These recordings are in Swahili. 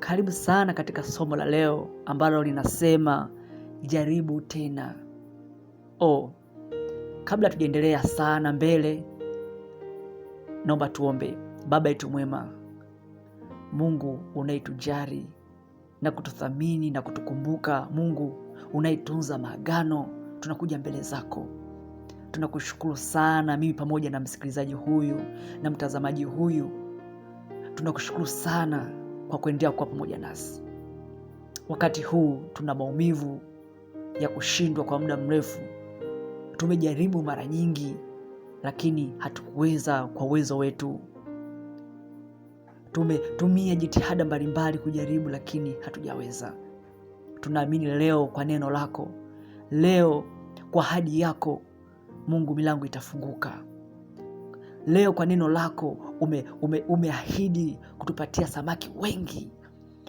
Karibu sana katika somo la leo ambalo linasema jaribu tena. Kabla tujaendelea sana mbele, naomba tuombe. Baba yetu mwema, Mungu unayetujali na kututhamini na kutukumbuka, Mungu unayetunza maagano, tunakuja mbele zako. Tunakushukuru sana, mimi pamoja na msikilizaji huyu na mtazamaji huyu. Tunakushukuru sana kwa kuendelea kuwa pamoja nasi. Wakati huu tuna maumivu ya kushindwa kwa muda mrefu. Tumejaribu mara nyingi, lakini hatukuweza kwa uwezo wetu. Tumetumia jitihada mbalimbali kujaribu, lakini hatujaweza. Tunaamini leo kwa neno lako, leo kwa ahadi yako, Mungu, milango itafunguka. Leo kwa neno lako umeahidi kutupatia samaki wengi.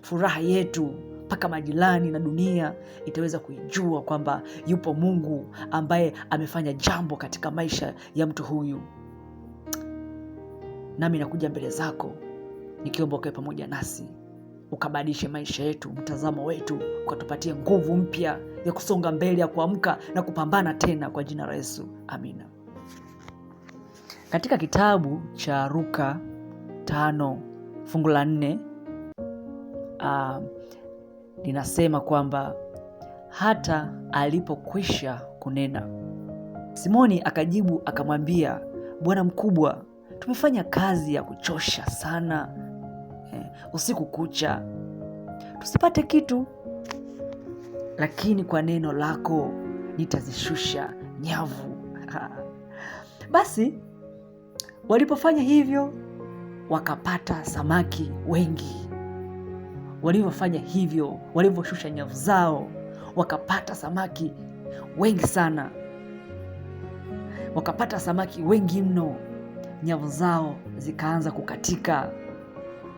Furaha yetu mpaka majirani na dunia itaweza kuijua kwamba yupo Mungu ambaye amefanya jambo katika maisha ya mtu huyu. Nami nakuja mbele zako nikiomba ukae pamoja nasi, ukabadilishe maisha yetu, mtazamo wetu, ukatupatie nguvu mpya ya kusonga mbele, ya kuamka na kupambana tena, kwa jina la Yesu, amina. Katika kitabu cha Luka 5 fungu la 4 linasema kwamba hata alipokwisha kunena, Simoni akajibu akamwambia, Bwana mkubwa, tumefanya kazi ya kuchosha sana usiku kucha, tusipate kitu, lakini kwa neno lako nitazishusha nyavu. Basi walipofanya hivyo wakapata samaki wengi. Walivyofanya hivyo, walivyoshusha nyavu zao, wakapata samaki wengi sana. Wakapata samaki wengi mno, nyavu zao zikaanza kukatika.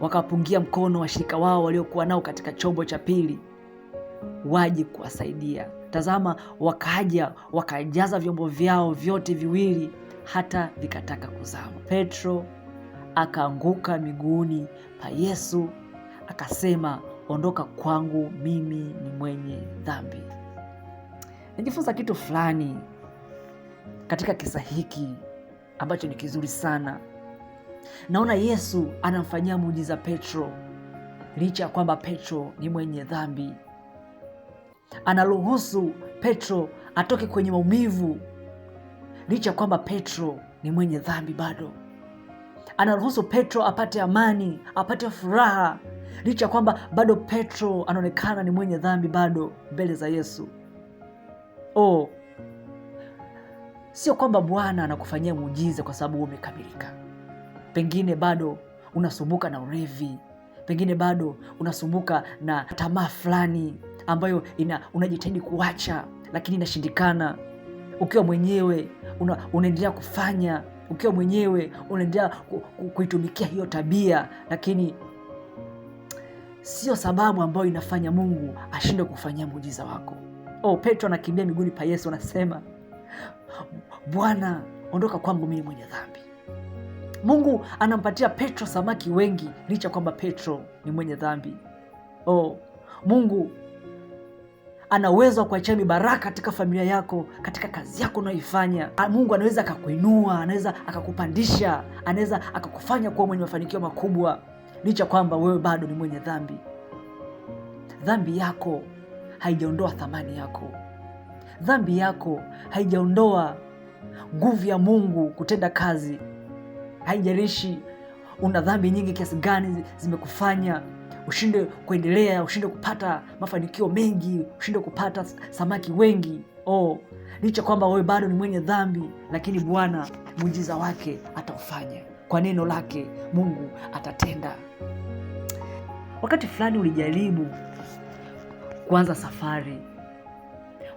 Wakapungia mkono washirika wao waliokuwa nao katika chombo cha pili waje kuwasaidia. Tazama, wakaja wakajaza vyombo vyao vyote viwili hata vikataka kuzama. Petro akaanguka miguuni pa Yesu akasema, ondoka kwangu, mimi ni mwenye dhambi. Najifunza kitu fulani katika kisa hiki ambacho ni kizuri sana. Naona Yesu anamfanyia muujiza Petro, licha ya kwamba Petro ni mwenye dhambi. Anaruhusu Petro atoke kwenye maumivu, licha ya kwamba Petro ni mwenye dhambi bado. Anaruhusu Petro apate amani, apate furaha, licha ya kwamba bado Petro anaonekana ni mwenye dhambi bado mbele za Yesu. Sio kwamba Bwana anakufanyia muujiza kwa sababu umekamilika. Pengine bado unasumbuka na ulevi, pengine bado unasumbuka na tamaa fulani ambayo unajitahidi kuacha, lakini inashindikana. Ukiwa mwenyewe unaendelea kufanya, ukiwa mwenyewe unaendelea kuitumikia hiyo tabia, lakini sio sababu ambayo inafanya Mungu ashinde kufanyia muujiza wako. Petro anakimbia miguuni pa Yesu, anasema, Bwana, ondoka kwangu, mimi mwenye dhambi. Mungu anampatia Petro samaki wengi licha kwamba Petro ni mwenye dhambi. Mungu ana uwezo wa kuachia mibaraka katika familia yako, katika kazi yako unayoifanya. Mungu anaweza akakuinua, anaweza akakupandisha, anaweza akakufanya kuwa mwenye mafanikio makubwa licha kwamba wewe bado ni mwenye dhambi. Dhambi yako haijaondoa thamani yako. Dhambi yako haijaondoa nguvu ya Mungu kutenda kazi. Haijalishi una dhambi nyingi kiasi gani zimekufanya ushinde kuendelea, ushinde kupata mafanikio mengi, ushinde kupata samaki wengi. Licha kwamba wewe bado ni mwenye dhambi, lakini Bwana muujiza wake ataufanya. Kwa neno lake Mungu atatenda. Wakati fulani ulijaribu kuanza safari.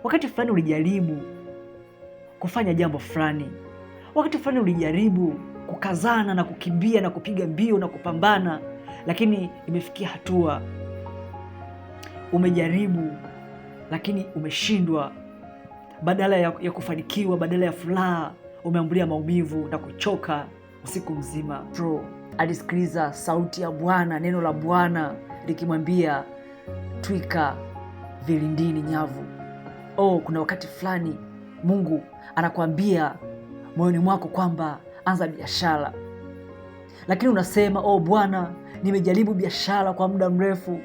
Wakati fulani ulijaribu kufanya jambo fulani. Wakati fulani ulijaribu kukazana na kukimbia na kupiga mbio na kupambana, lakini imefikia hatua umejaribu lakini umeshindwa. Badala ya kufanikiwa, badala ya furaha, umeambulia maumivu na kuchoka usiku mzima. Petro alisikiliza sauti ya Bwana, neno la Bwana likimwambia twika vilindini nyavu. Kuna wakati fulani Mungu anakuambia moyoni mwako kwamba anza biashara, lakini unasema Bwana, nimejaribu biashara kwa muda mrefu,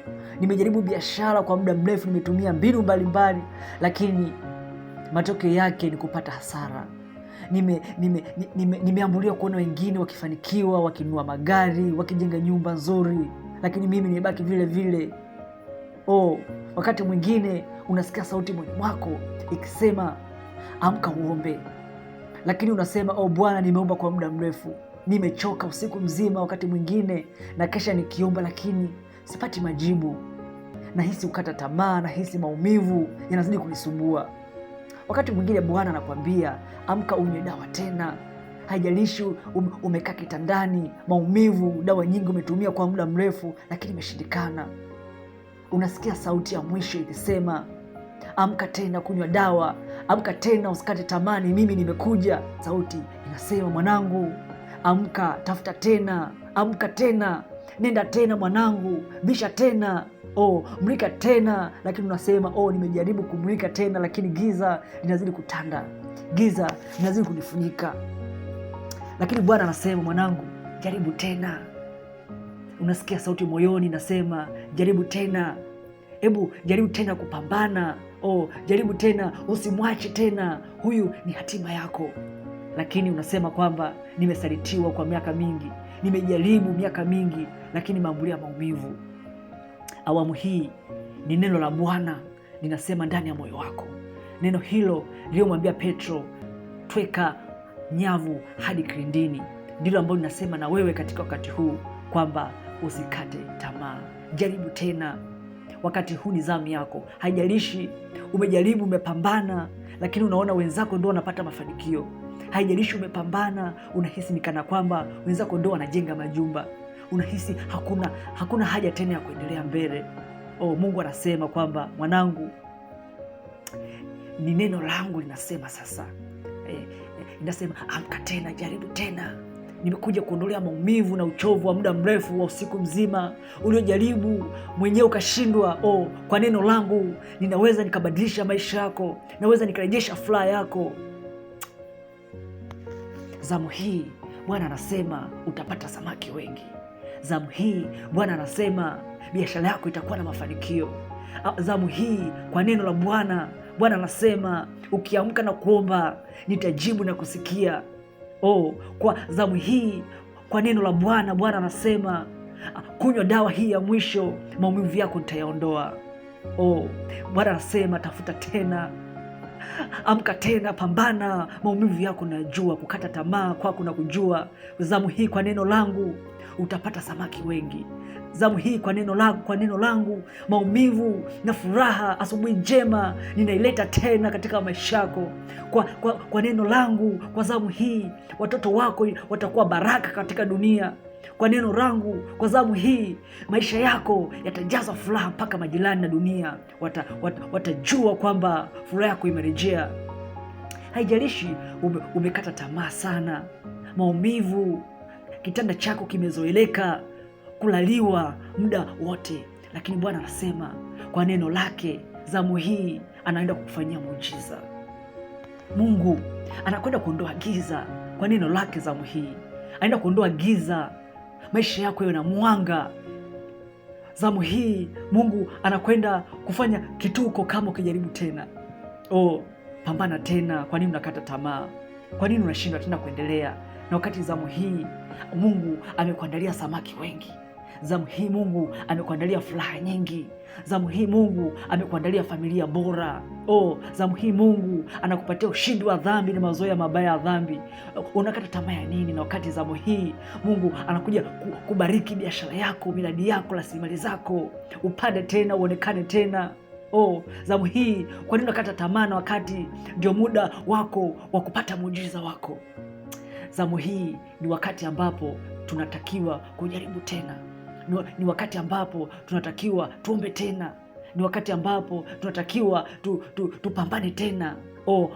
nimetumia mbinu mbalimbali, lakini matokeo yake ni kupata hasara. Nimeambulia kuona wengine wakifanikiwa, wakinunua magari, wakijenga nyumba nzuri, lakini mimi nimebaki vile vile. Wakati mwingine unasikia sauti moyoni mwako ikisema amka uombe, lakini unasema Bwana, nimeomba kwa muda mrefu, nimechoka usiku mzima, wakati mwingine na kesha nikiomba, lakini sipati majibu. Nahisi ukata tamaa, nahisi maumivu yanazidi kunisumbua. Wakati mwingine Bwana anakuambia amka unywe dawa tena. Haijalishi umekaa kitandani, maumivu, dawa nyingi umetumia kwa muda mrefu, lakini imeshindikana. Unasikia sauti ya mwisho ikisema amka tena, kunywa dawa, amka tena, usikate tamani, mimi nimekuja. Sauti inasema mwanangu, amka, tafuta tena, amka tena, nenda tena mwanangu, bisha tena, mlika tena. Lakini unasema nimejaribu kumlika tena, lakini giza linazidi kutanda, giza linazidi kunifunika. Lakini Bwana anasema mwanangu, jaribu tena. Unasikia sauti moyoni inasema jaribu tena, hebu jaribu tena kupambana, jaribu tena, usimwache tena, huyu ni hatima yako. Lakini unasema kwamba nimesalitiwa kwa miaka mingi, nimejaribu miaka mingi, lakini maambulia maumivu. Awamu hii ni neno la Bwana linasema ndani ya moyo wako, neno hilo lililomwambia Petro tweka nyavu hadi kilindini, ndilo ambalo linasema na wewe katika wakati huu kwamba usikate tamaa, jaribu tena. Wakati huu ni zamu yako. Haijalishi umejaribu, umepambana, lakini unaona wenzako ndio wanapata mafanikio. Haijalishi umepambana, unahisi ni kana kwamba wenzako ndio wanajenga majumba, unahisi hakuna haja tena ya kuendelea mbele. Mungu anasema kwamba mwanangu, ni neno langu linasema sasa, inasema amka tena, jaribu tena. Nimekuja kuondolea maumivu na uchovu wa muda mrefu wa usiku mzima uliojaribu mwenyewe ukashindwa. Kwa neno langu ninaweza nikabadilisha maisha yako, naweza nikarejesha furaha yako. Zamu hii Bwana anasema utapata samaki wengi. Zamu hii Bwana anasema biashara yako itakuwa na mafanikio. Zamu hii kwa neno la Bwana, Bwana anasema ukiamka na kuomba nitajibu na kusikia. Kwa zamu hii kwa neno la Bwana, Bwana anasema kunywa dawa hii ya mwisho, maumivu yako nitayaondoa. Bwana anasema tafuta tena, amka tena, pambana, maumivu yako najua, kukata tamaa kwako na kujua. Zamu hii kwa neno langu utapata samaki wengi. Zamu hii kwa neno langu maumivu na furaha, asubuhi njema ninaileta tena katika maisha yako. Kwa neno langu, kwa zamu hii watoto wako watakuwa baraka katika dunia. Kwa neno langu, kwa zamu hii maisha yako yatajazwa furaha mpaka majirani na dunia watajua kwamba furaha yako imerejea. Haijalishi umekata tamaa sana, maumivu, kitanda chako kimezoeleka kulaliwa muda wote, lakini Bwana anasema kwa neno lake zamu hii anaenda kukufanyia muujiza. Mungu anakwenda kuondoa giza kwa neno lake. Zamu hii anaenda kuondoa giza, maisha yako yawe na mwanga. Zamu hii Mungu anakwenda kufanya kituko kama ukijaribu tena. Pambana tena. Kwa nini unakata tamaa? Kwa nini unashindwa tena kuendelea? Na wakati zamu hii Mungu amekuandalia samaki wengi. Zamu hii Mungu amekuandalia furaha nyingi. Zamu hii Mungu amekuandalia familia bora. Zamu hii Mungu anakupatia ushindi wa dhambi na mazoea mabaya ya dhambi. Unakata tamaa ya nini? Na wakati zamu hii Mungu anakuja kubariki biashara yako, miradi yako, rasilimali zako, upande tena, uonekane tena. Zamu hii kwa nini unakata tamaa na wakati ndio muda wako wa kupata muujiza wako? zamu hii ni wakati ambapo tunatakiwa kujaribu tena. Ni wakati ambapo tunatakiwa tuombe tena. Ni wakati ambapo tunatakiwa tupambane tena.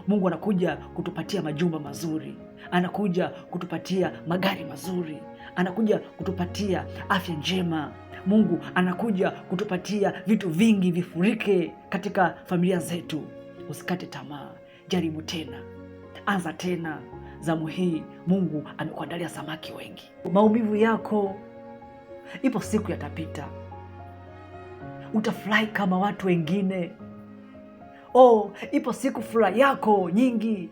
Mungu anakuja kutupatia majumba mazuri, anakuja kutupatia magari mazuri, anakuja kutupatia afya njema. Mungu anakuja kutupatia vitu vingi vifurike katika familia zetu. Usikate tamaa, jaribu tena, anza tena. Zamu hii Mungu amekuandalia samaki wengi. Maumivu yako ipo siku yatapita, utafurahi kama watu wengine. Ipo siku furaha yako nyingi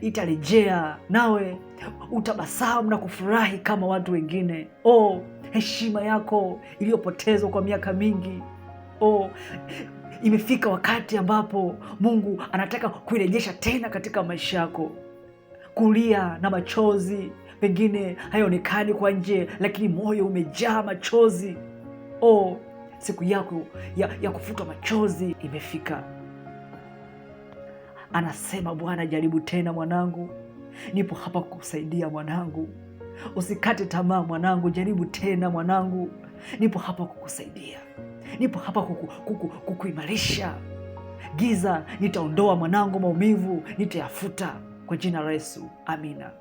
itarejea, nawe utabasamu na kufurahi kama watu wengine. Heshima yako iliyopotezwa kwa miaka mingi, imefika wakati ambapo Mungu anataka kuirejesha tena katika maisha yako. Kulia na machozi pengine haionekani kwa nje, lakini moyo umejaa machozi. Siku yako ya kufutwa machozi imefika. Anasema Bwana, jaribu tena mwanangu, nipo hapa kukusaidia mwanangu. Usikate tamaa mwanangu, jaribu tena mwanangu, nipo hapa kukusaidia, nipo hapa kukuimarisha. Giza nitaondoa mwanangu, maumivu nitayafuta kwa jina la Yesu, amina.